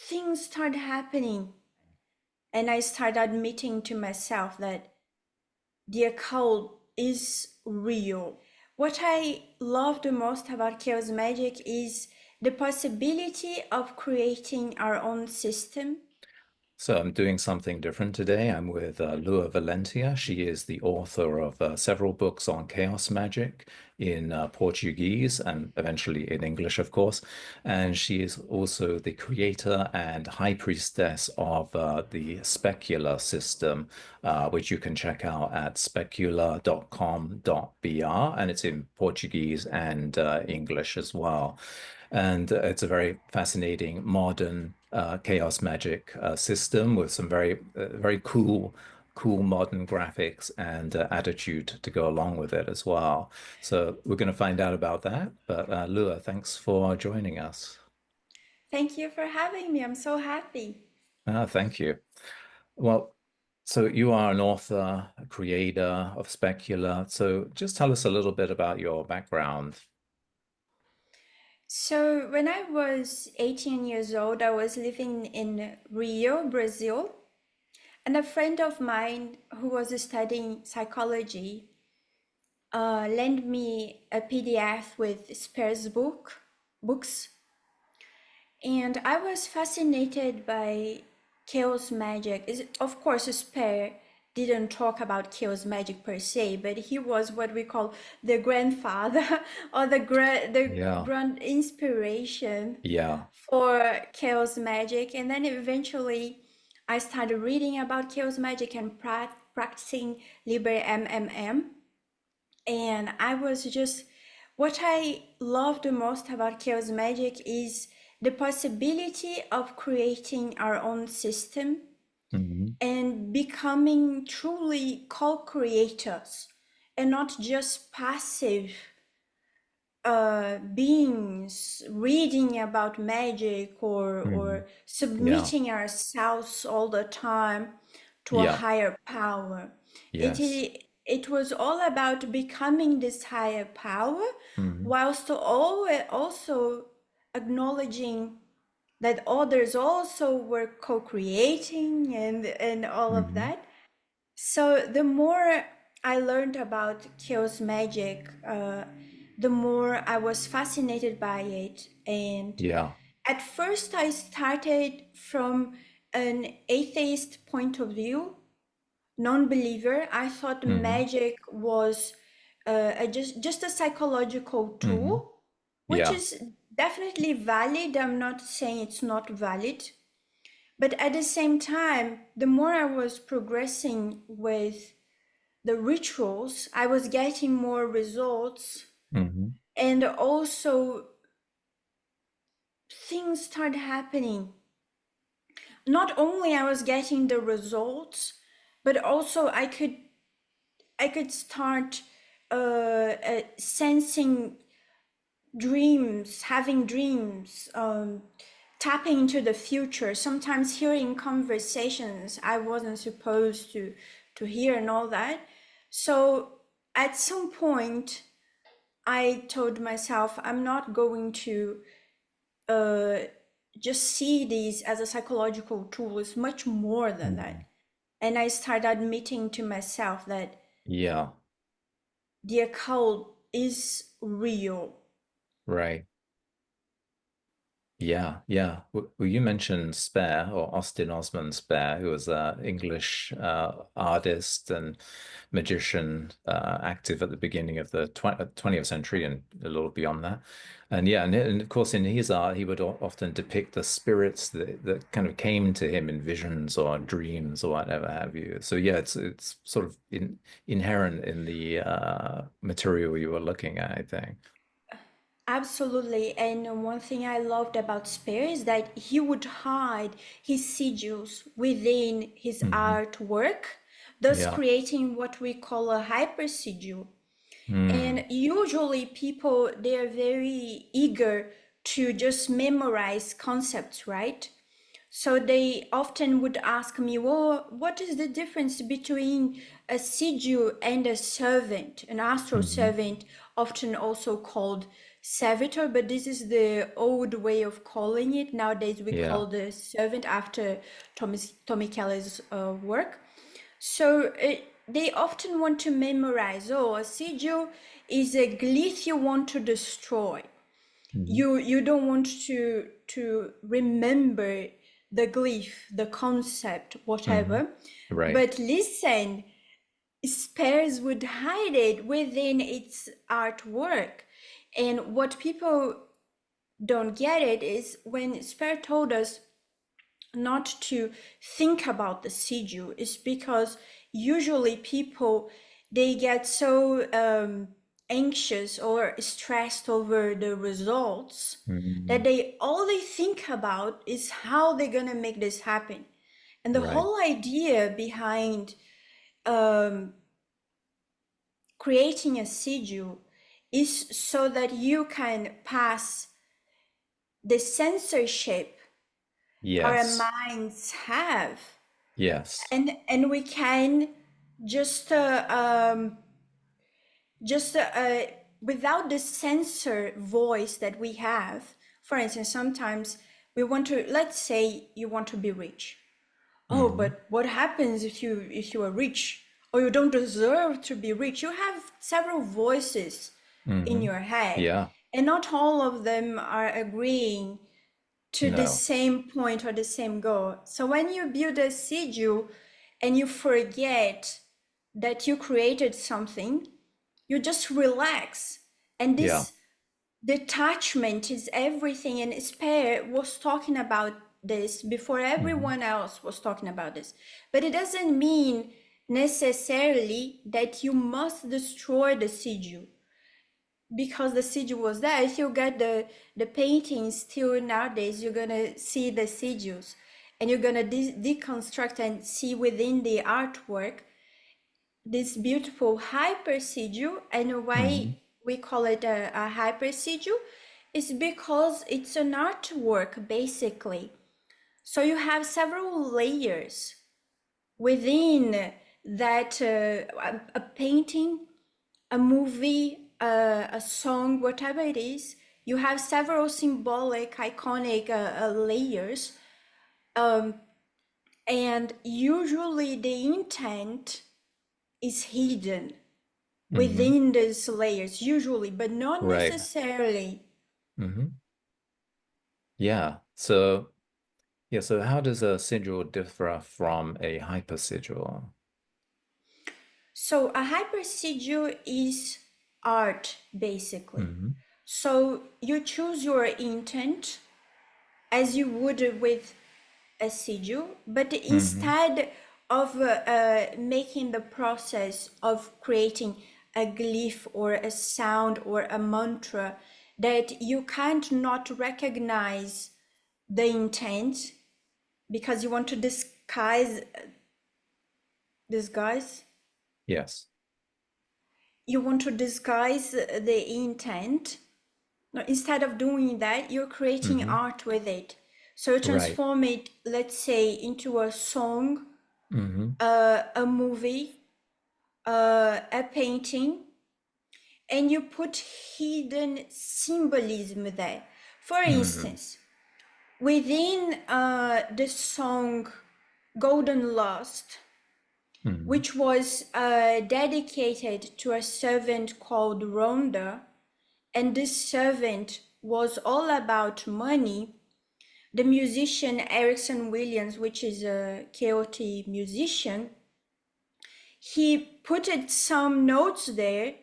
things start happening, and I start admitting to myself that the occult is real. What I love the most about chaos magic is the possibility of creating our own system. So I'm doing something different today. I'm with Lua Valentia. She is the author of several books on chaos magic in Portuguese and eventually in English, of course. And she is also the creator and high priestess of the Specula system, which you can check out at specula.com.br. And it's in Portuguese and English as well. And it's a very fascinating modern chaos magic system with some very cool modern graphics and attitude to go along with it as well. So we're going to find out about that. But Lua, thanks for joining us. Thank you for having me. I'm so happy. Thank you. Well, so you are an author, a creator of Specula. So just tell us a little bit about your background. So, when I was 18 years old, I was living in Rio, Brazil, and a friend of mine who was studying psychology lent me a PDF with books, and I was fascinated by chaos magic. Of course, Spare didn't talk about chaos magic per se, but he was what we call the grandfather or the Yeah, grand inspiration yeah. for chaos magic. And then eventually I started reading about chaos magic and practicing Liber MMM. And I was just, what I love the most about chaos magic is the possibility of creating our own system Hmm. and becoming truly co-creators and not just passive beings reading about magic Hmm. or Yeah, submitting ourselves all the time to a yeah, higher power. yes. It was all about becoming this higher power, Hmm. whilst also acknowledging that others also were co-creating and all of Hmm. that. So the more I learned about chaos magic, the more I was fascinated by it. And Yeah. at first, I started from an atheist point of view, non-believer. I thought Hmm. magic was just a psychological Hmm. tool, which Yeah. is definitely valid. I'm not saying it's not valid. But at the same time, the more I was progressing with the rituals, I was getting more results. Hmm. And also, things started happening. Not only I was getting the results, but also I could start sensing dreams, having dreams, tapping into the future. Sometimes hearing conversations I wasn't supposed to hear and all that. So at some point, I told myself I'm not going to uh, just see these as a psychological tool. It's much more than Hmm. that. And I started admitting to myself that Yeah. the occult is real. Right. Yeah, yeah. Well, you mentioned Spare or Austin Osman Spare, who was an English artist and magician active at the beginning of the 20th century and a little beyond that. And yeah, and of course, in his art, he would often depict the spirits that kind of came to him in visions or dreams or whatever have you. So yeah, it's sort of inherent in the material you were looking at, I think. Absolutely. And one thing I loved about Spear is that he would hide his sigils within his Hmm. artwork, thus Yeah. creating what we call a hypersigil. Mm. And usually people, they are very eager to just memorize concepts, right? So they often would ask me, well, what is the difference between a sigil and a servant, an astral Hmm. servant, often also called servitor, but this is the old way of calling it. Nowadays, we Yeah. call the servant after Tommy Kelly's work. So they often want to memorize, oh, a sigil is a glyph you want to destroy. Mhm. You don't want to remember the glyph, the concept, Mhm. whatever. Right. But listen, Spears would hide it within its artwork. And what people don't get it is when Spear told us not to think about the sigil is because usually people they get so anxious or stressed over the results that Mhm. they all they think about is how they're gonna make this happen. And the Right. whole idea behind um, creating a sigil is so that you can pass the censorship our Yes. minds have, Yes. and we can just just without the censor voice that we have. For instance, sometimes we want to, let's say you want to be rich. Oh, Mhm. but what happens if you are rich, or you don't deserve to be rich? You have several voices in Mhm. your head, Yeah. and not all of them are agreeing to the No. same point or the same goal. So when you build a sigil and you forget that you created something, you just relax. And Yeah. this detachment is everything. And Spare was talking about this before Mhm. everyone else was talking about this. But it doesn't mean necessarily that you must destroy the sigil because the sigil was there. If you get the paintings still nowadays, you're gonna see the sigils, and you're gonna deconstruct and see within the artwork this beautiful hyper sigil. And why Mhm. we call it a hyper sigil is because it's an artwork basically. So you have several layers within that a painting, a movie, a song, whatever it is. You have several symbolic, iconic layers, um, and usually the intent is hidden Mhm. within these layers, usually, but not Right. necessarily. Mhm. Yeah. So yeah, so how does a sigil differ from a hypersigil? So a hypersigil is art, basically. Mhm. So you choose your intent as you would with a sigil, but Mhm. instead of making the process of creating a glyph or a sound or a mantra that you can't not recognize the intent because you want to disguise Yes. you want to disguise the intent. No, instead of doing that, you're creating Mhm. art with it. So you Right. transform it, let's say, into a song, Mhm. a movie, a painting, and you put hidden symbolism there. For Mhm. instance, within the song Golden Lust, Mhm. which was dedicated to a servant called Rhonda, and this servant was all about money. The musician Erickson Williams, which is a chaotic musician, he put some notes there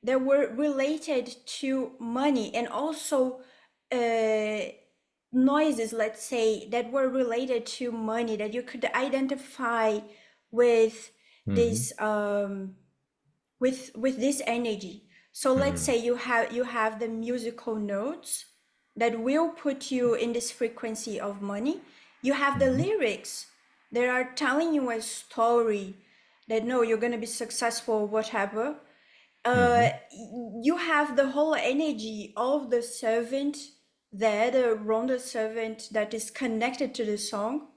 that were related to money and also uh, noises, let's say, that were related to money that you could identify with Mhm. this with this energy. So let's Mhm. say you have the musical notes that will put you in this frequency of money. You have the Mhm. lyrics that are telling you a story that no, you're going to be successful, whatever. uh, Mhm. you have the whole energy of the servant there, the Ronda servant that is connected to the song,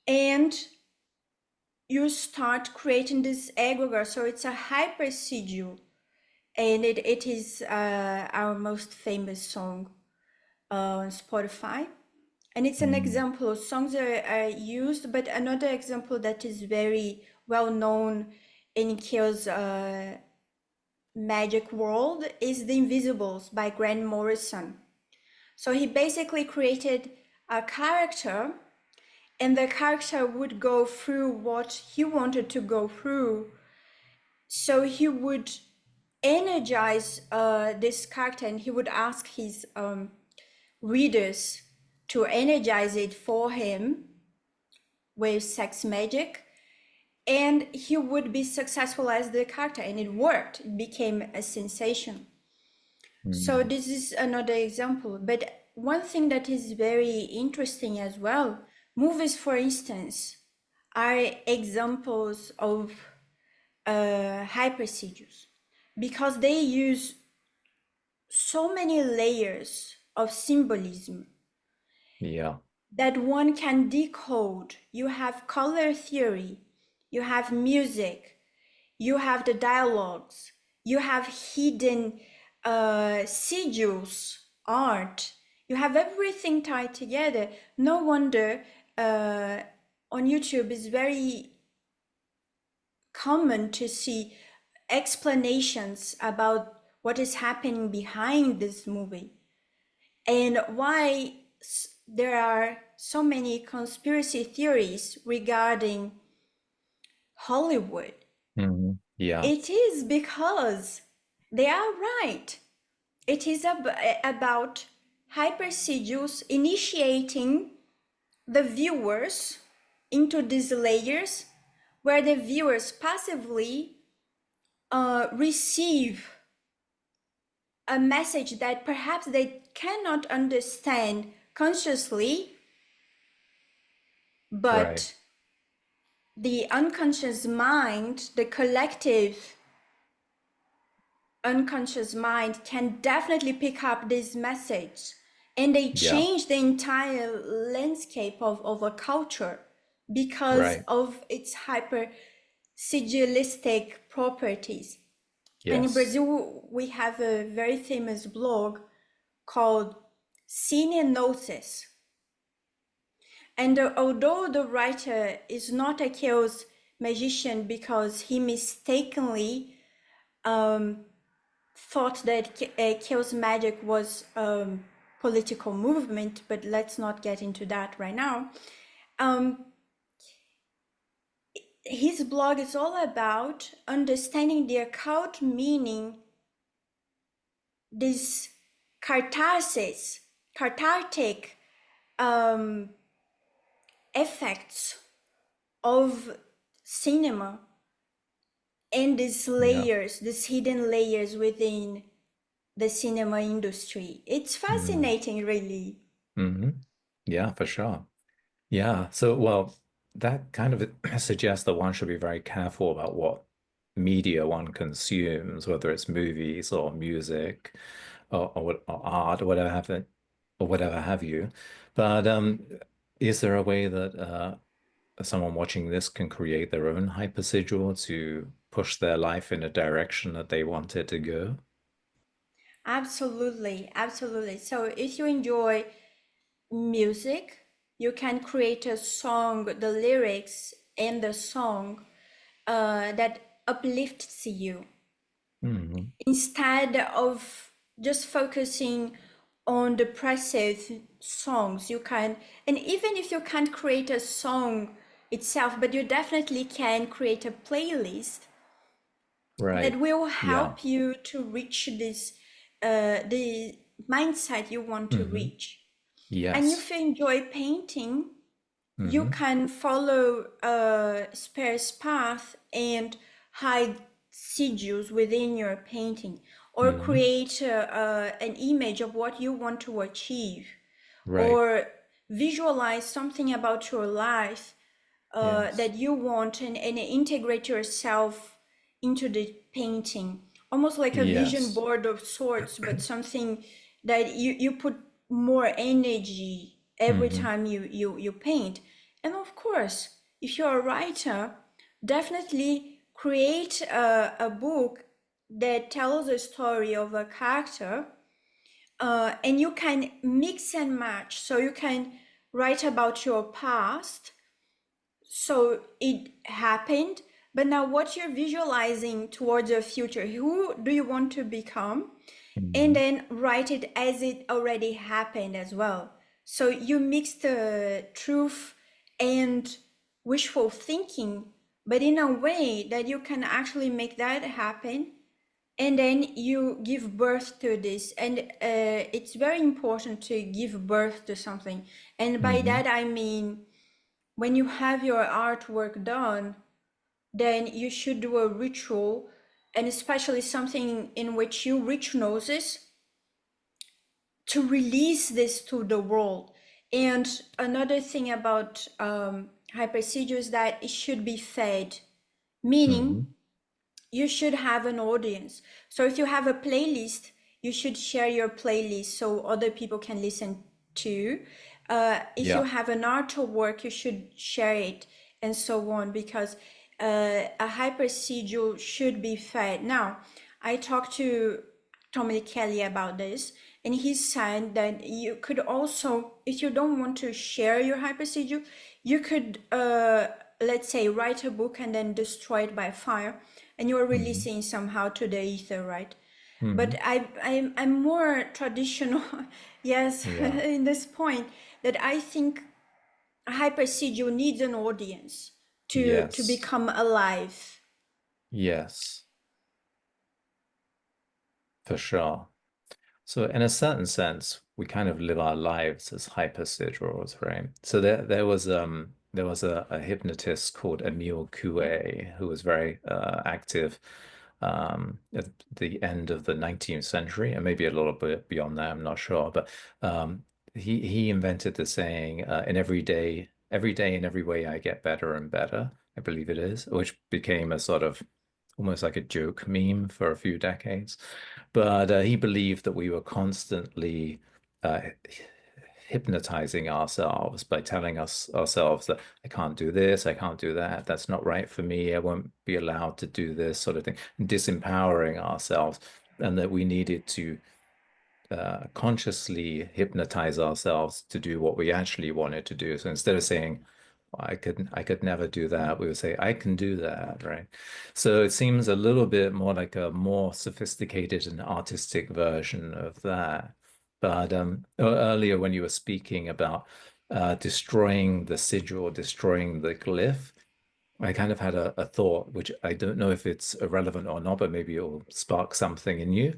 and you start creating this egregore. So it's a hyper sigil and it is our most famous song on Spotify. And it's an Mm. example of songs that are used, but another example that is very well known in Kyo's magic world is The Invisibles by Grant Morrison. So he basically created a character, and the character would go through what he wanted to go through. So he would energize this character, and he would ask his readers to energize it for him with sex magic, and he would be successful as the character, and it worked. It became a sensation. So Mm. this is another example. But one thing that is very interesting as well, movies, for instance, are examples of hypersigils because they use so many layers of symbolism Yeah. that one can decode. You have color theory, you have music, you have the dialogues, you have hidden sigils, art, you have everything tied together. No wonder on YouTube it's very common to see explanations about what is happening behind this movie and why there are so many conspiracy theories regarding Hollywood. Hmm. Yeah. It is because they are right. It is about hypersigils initiating the viewers into these layers where the viewers passively receive a message that perhaps they cannot understand consciously, Right. but the unconscious mind, the collective unconscious mind can definitely pick up this message, and they Yeah. change the entire landscape of a culture because Right. of its hyper sigilistic properties. And in Yes. Brazil, we have a very famous blog called Cinenosis. And although the writer is not a chaos magician because he mistakenly thought that chaos magic was political movement, but let's not get into that right now. Um, his blog is all about understanding the occult meaning, this catharsis, cathartic um, effects of cinema and these Yeah. layers, these hidden layers within the cinema industry. It's Mm. fascinating, really. Hmm. Yeah, for sure. Yeah. So, well, that kind of suggests that one should be very careful about what media one consumes, whether it's movies or music or art or whatever have you. But is there a way that someone watching this can create their own hypersigil to push their life in a direction that they want it to go? Absolutely, absolutely. So if you enjoy music, you can create a song, the lyrics and the song that uplifts you Hmm. instead of just focusing on depressive songs. You can, and even if you can't create a song itself, but you definitely can create a playlist that Right. will Yeah. help you to reach this the mindset you want to Hmm. reach. And Yes. if you enjoy painting, you Hmm. can follow Spare's path and hide sigils within your painting, or Hmm. create an image of what you want to achieve, Right. or visualize something about your life Yes. that you want, and integrate yourself into the painting, almost like a vision Yes. board of sorts, but something that you put more energy every Hmm. time you paint. And of course, if you're a writer, definitely create a book that tells a story of a character, and you can mix and match. So you can write about your past, so it happened, but now what you're visualizing towards the future, who do you want to become? And Mhm. then write it as it already happened as well. So you mix the truth and wishful thinking, but in a way that you can actually make that happen. And then you give birth to this. And it's very important to give birth to something. And by Mhm. that, I mean, when you have your artwork done, then you should do a ritual, and especially something in which you reach gnosis to release this to the world. And another thing about Hypersigils is that it should be fed, meaning Mhm. you should have an audience. So if you have a playlist, you should share your playlist so other people can listen to. If you Yeah. have an artwork, you should share it, and so on, because a hyper sigil should be fed. Now, I talked to Tommy Kelly about this, and he said that you could also, if you don't want to share your hyper sigil, you could, let's say, write a book and then destroy it by fire, and you're Mhm. releasing somehow to the ether, right? But Mhm. I'm more traditional, yes, Yeah. in this point, that I think hypersigil needs an audience to Yes. become alive. Yes, for sure. So in a certain sense, we kind of live our lives as hypersigils, right? So there was a hypnotist called Emile Coué who was very active at the end of the 19th century and maybe a little bit beyond that, I'm not sure. But um, he invented the saying, in every day in every way I get better and better, I believe it is, which became a sort of almost like a joke meme for a few decades. But he believed that we were constantly uh, hypnotizing ourselves by telling us ourselves that I can't do this, I can't do that, that's not right for me, I won't be allowed to do this sort of thing, disempowering ourselves, and that we needed to consciously hypnotize ourselves to do what we actually wanted to do. So instead of saying, I could never do that, we would say, I can do that, right? So it seems a little bit more like a more sophisticated and artistic version of that. But earlier when you were speaking about destroying the sigil, destroying the glyph, I kind of had a thought, which I don't know if it's irrelevant or not, but maybe it'll spark something in you.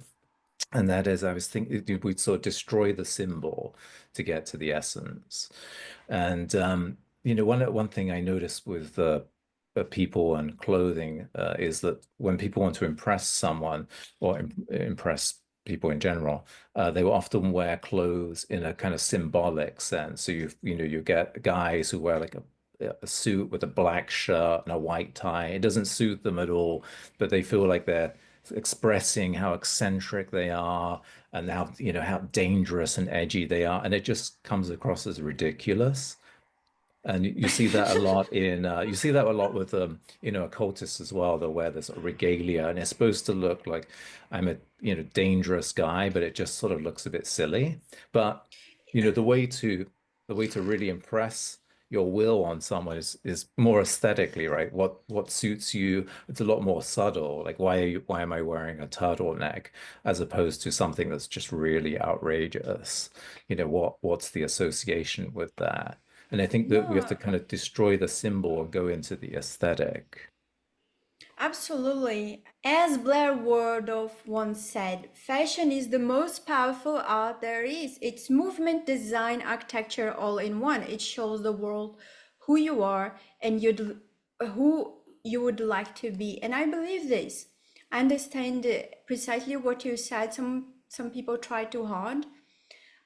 And that is, I was thinking we'd sort of destroy the symbol to get to the essence. And one thing I noticed with people and clothing is that when people want to impress someone or impress people in general, they will often wear clothes in a kind of symbolic sense. So you get guys who wear like a suit with a black shirt and a white tie. It doesn't suit them at all, but they feel like they're expressing how eccentric they are and how dangerous and edgy they are, and it just comes across as ridiculous. And you see that a lot in you see that a lot with occultists as well. They'll wear this regalia, and it's supposed to look like I'm a dangerous guy, but it just sort of looks a bit silly. But the way to really impress your will on someone is more aesthetically, right? What suits you? It's a lot more subtle. Like why am I wearing a turtleneck as opposed to something that's just really outrageous? What's the association with that? And I think that we have to No, kind of destroy the symbol and go into the aesthetic. absolutely. As Blair Waldorf once said, fashion is the most powerful art there is. It's movement, design, architecture all in one. It shows the world who you are and who you would like to be. And I believe this. I understand precisely what you said. Some people try too hard,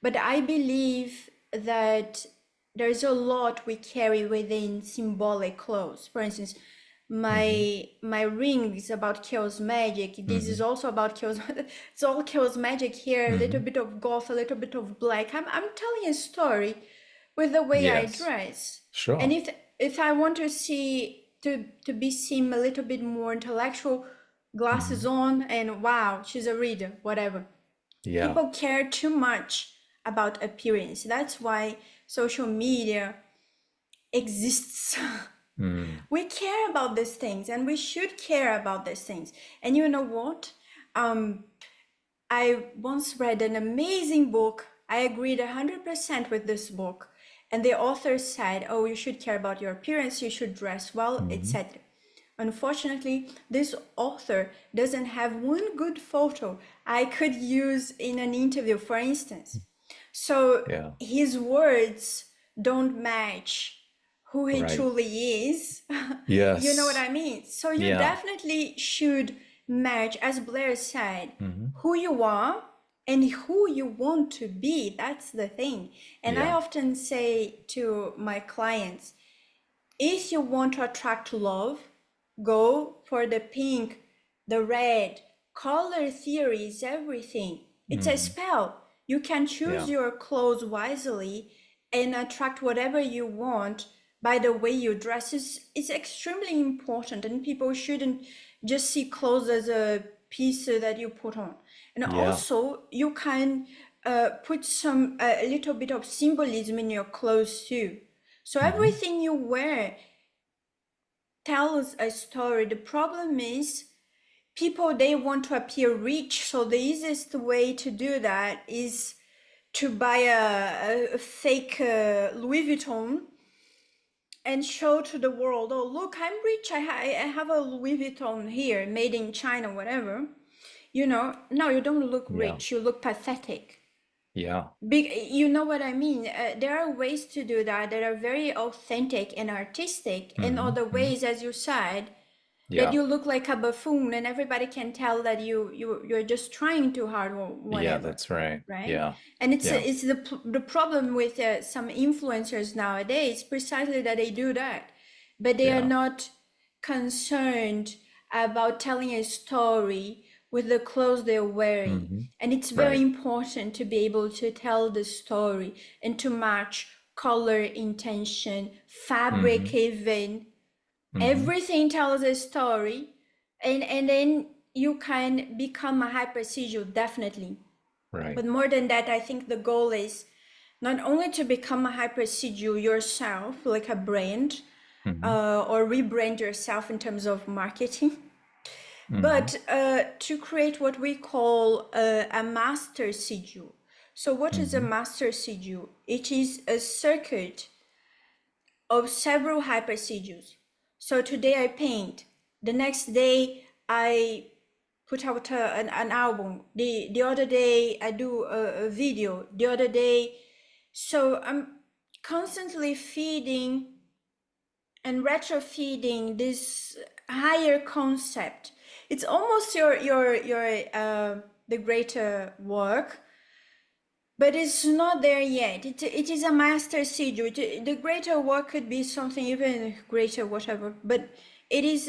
but I believe that there's a lot we carry within symbolic clothes. For instance, Hmm. my ring is about chaos magic. This is Hmm. also about chaos. It's all chaos magic here. A little Hmm. bit of goth, a little bit of black. I'm telling a story with the way I Yes, dress. And sure. if I want to be seen a little bit more intellectual, glasses Hmm. on, and wow, she's a reader, whatever. Yeah. People care too much about appearance. That's why social media exists. Mm. We care about these things, and we should care about these things. And you know what? I once read an amazing book. I agreed 100% with this book. And the author said, oh, you should care about your appearance, you should dress well, Hmm. etc. Unfortunately, this author doesn't have one good photo I could use in an interview, for instance. So Yeah. his words don't match who he Right. truly is. You know what Yes. I mean? So you Yeah. definitely should match, as Blair said, Hmm. who you are and who you want to be. That's the thing. And I Yeah. often say to my clients, if you want to attract love, go for the pink, the red. Color theory is everything. It's a Mm. spell. You can choose Yeah. your clothes wisely and attract whatever you want by the way you dress. It's extremely important, and people shouldn't just see clothes as a piece that you put on. And Yeah. also, you can put a little bit of symbolism in your clothes too. So Hmm. everything you wear tells a story. The problem is people, they want to appear rich, so the easiest way to do that is to buy a fake Louis Vuitton and show to the world, oh look, I'm rich, I have a Louis Vuitton here, made in China, whatever. You know, no, you don't look Yeah. rich, you look pathetic. Yeah. Big, you know what I mean? There are ways to do that that are very authentic and artistic, and Hmm. other Hmm. ways, as you said, that Yeah. you look like a buffoon, and everybody can tell that you're just trying too hard or Yeah, whatever, that's right. right? Yeah. And Yeah. it's the problem with some influencers nowadays, precisely that they do that, but they are Yeah. not concerned about telling a story with the clothes they're wearing. Hmm. And it's very Right. important to be able to tell the story and to match color, intention, fabric, Hmm. even. Hmm. Everything tells a story, and then you can become a hypersigil, definitely. Right. But more than that, I think the goal is not only to become a hypersigil yourself, like a brand, Hmm. or rebrand yourself in terms of marketing, Hmm. but to create what we call a master sigil. So what is a Hmm. master sigil? It is a circuit of several hypersigils. So today I paint, the next day I put out an album, the other day I do a video, the other day. So I'm constantly feeding and retrofeeding this higher concept. It's almost your the greater work, but it's not there yet. It is a master sigil. The greater work could be something even greater, whatever. But it is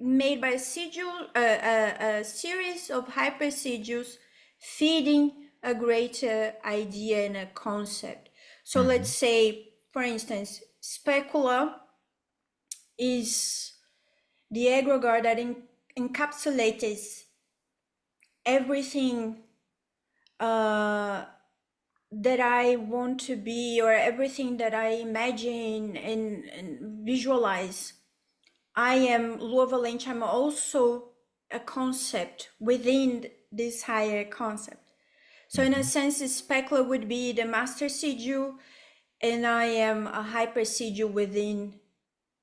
made by a series of hyper sigils feeding a greater idea and a concept. So let's Hmm. say, for instance, Specula is the egregore that encapsulates everything that I want to be, or everything that I imagine and visualize. I am Lua Valentia. I'm also a concept within this higher concept. So in a Hmm. sense, Specula would be the master sigil, and I am a hyper sigil within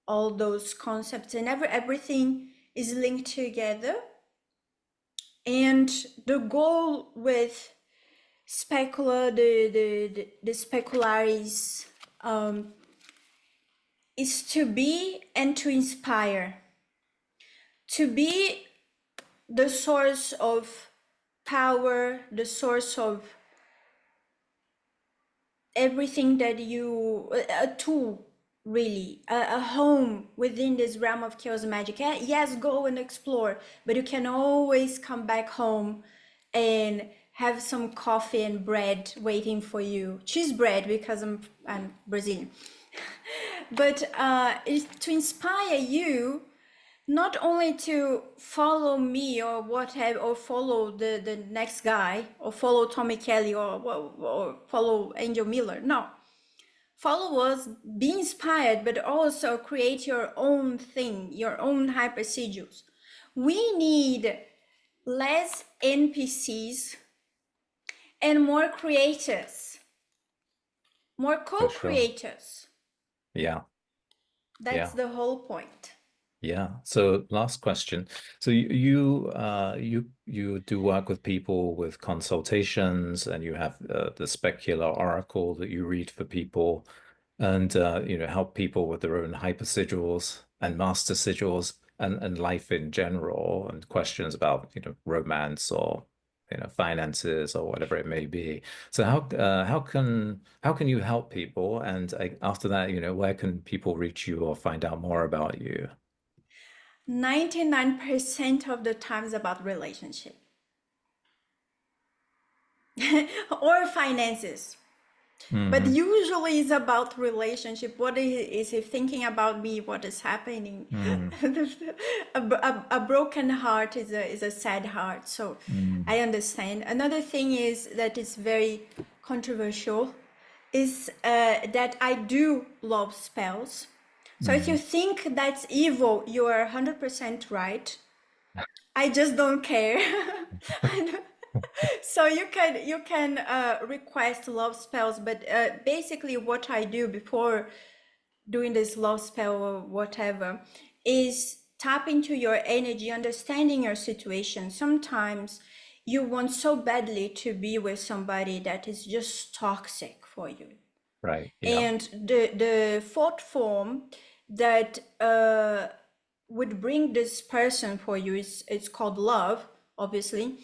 all those concepts, and everything is linked together. And the goal with Specula, the Specularis, is to be and to inspire, to be the source of power, the source of everything that you, a tool, really, a home within this realm of chaos magic. Yes, go and explore, but you can always come back home and have some coffee and bread waiting for you. Cheese bread, because I'm Brazilian. But it's to inspire you not only to follow me or whatever, or follow the next guy, or follow Tommy Kelly, or follow Angel Miller. No, follow us, be inspired, but also create your own thing, your own hypersigils. We need less NPCs and more creators, more For sure. co-creators. Yeah. That's Yeah. the whole point. Yeah. So last question. So you do work with people with consultations, and you have the Specula Oracle that you read for people, and help people with their own hyper sigils and master sigils, and life in general, and questions about romance, or finances, or whatever it may be. So how can you help people? And after that, where can people reach you or find out more about you? 99% of the times about relationship or finances. But Hmm. usually it's about relationship. What is he thinking about me? What is happening? Mm, A broken heart is a sad heart. So mm, I understand. Another thing is that is very controversial is that I do love spells. So if you mm. think that's evil, you are 100% right. I just don't care. So you can request love spells, but basically what I do before doing this love spell or whatever is tap into your energy, understanding your situation. Sometimes you want so badly to be with somebody that is just toxic for you. Right. Yeah. And the fourth form that would bring this person for you is it's called love, obviously,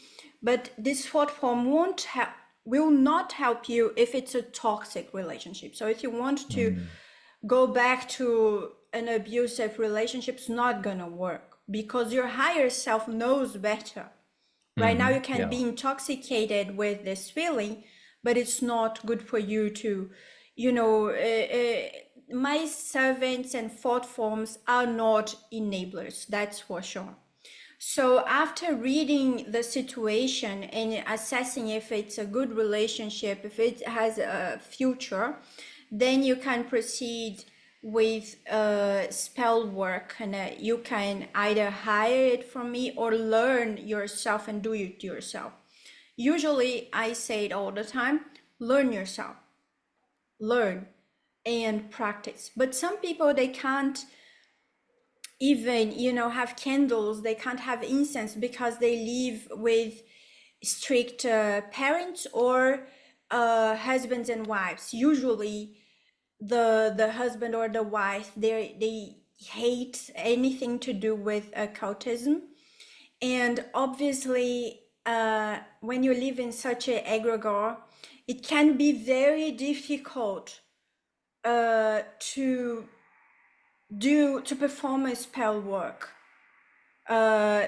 but this fourth form won't help, will not help you if it's a toxic relationship. So if you want to Mm, go back to an abusive relationship, it's not gonna work because your higher self knows better. Right now, hmm. you can be Yeah. intoxicated with this feeling, but it's not good for you to, you know, my servants and thought forms are not enablers, that's for sure. So after reading the situation and assessing if it's a good relationship, if it has a future, then you can proceed with spell work, and you can either hire it from me or learn yourself and do it yourself. Usually, I say it all the time, learn yourself, learn and practice. But some people, they can't even, have candles, they can't have incense because they live with strict parents or husbands and wives. Usually the husband or the wife, they hate anything to do with occultism. And obviously when you live in such an egregore, it can be very difficult to perform a spell work, uh,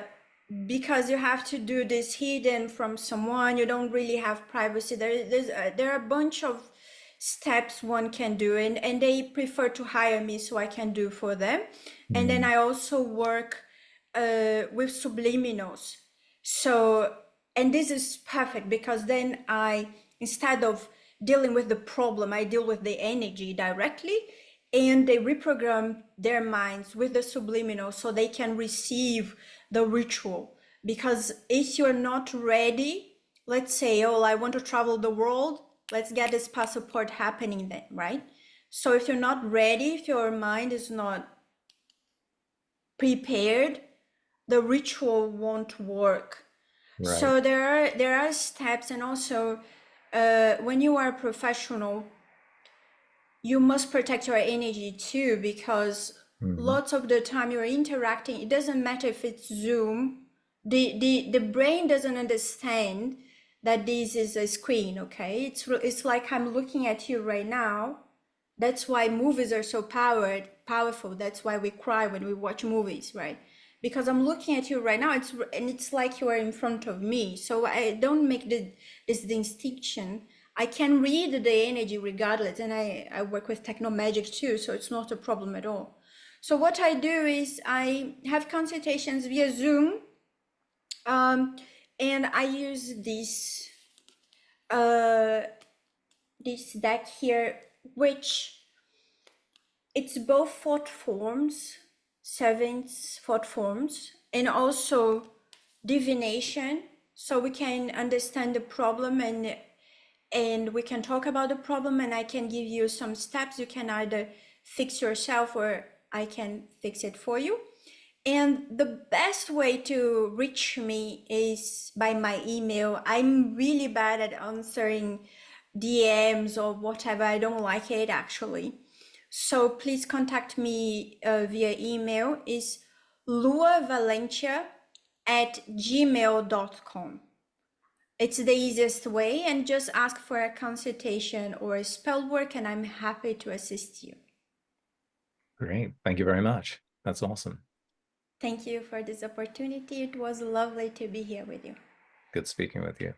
because you have to do this hidden from someone. You don't really have privacy. There are a bunch of steps one can do, and they prefer to hire me so I can do for them. And then Mm, I also work with subliminals. So, and this is perfect because then instead of dealing with the problem, I deal with the energy directly, and they reprogram their minds with the subliminal so they can receive the ritual. Because if you're not ready, let's say, oh, I want to travel the world, let's get this passport happening then, right? So if you're not ready, if your mind is not prepared, the ritual won't work. right. So there are steps, and also when you are a professional, you must protect your energy too, because Hmm. lots of the time you're interacting, it doesn't matter if it's Zoom, the brain doesn't understand that this is a screen. Okay, it's like I'm looking at you right now. That's why movies are so powerful. That's why we cry when we watch movies, right? Because I'm looking at you right now. It's like you are in front of me. So I don't make this distinction. I can read the energy regardless, and I work with techno magic too, so it's not a problem at all. So what I do is I have consultations via Zoom, and I use this deck here, which it's both thought forms, seventh thought forms, and also divination, so we can understand the problem and we can talk about the problem, and I can give you some steps. You can either fix yourself or I can fix it for you. And the best way to reach me is by my email. I'm really bad at answering DMs or whatever. I don't like it actually. So please contact me via email. Is luavalentia@gmail.com. It's the easiest way, and just ask for a consultation or a spell work and I'm happy to assist you. Great. Thank you very much. That's awesome. Thank you for this opportunity. It was lovely to be here with you. Good speaking with you.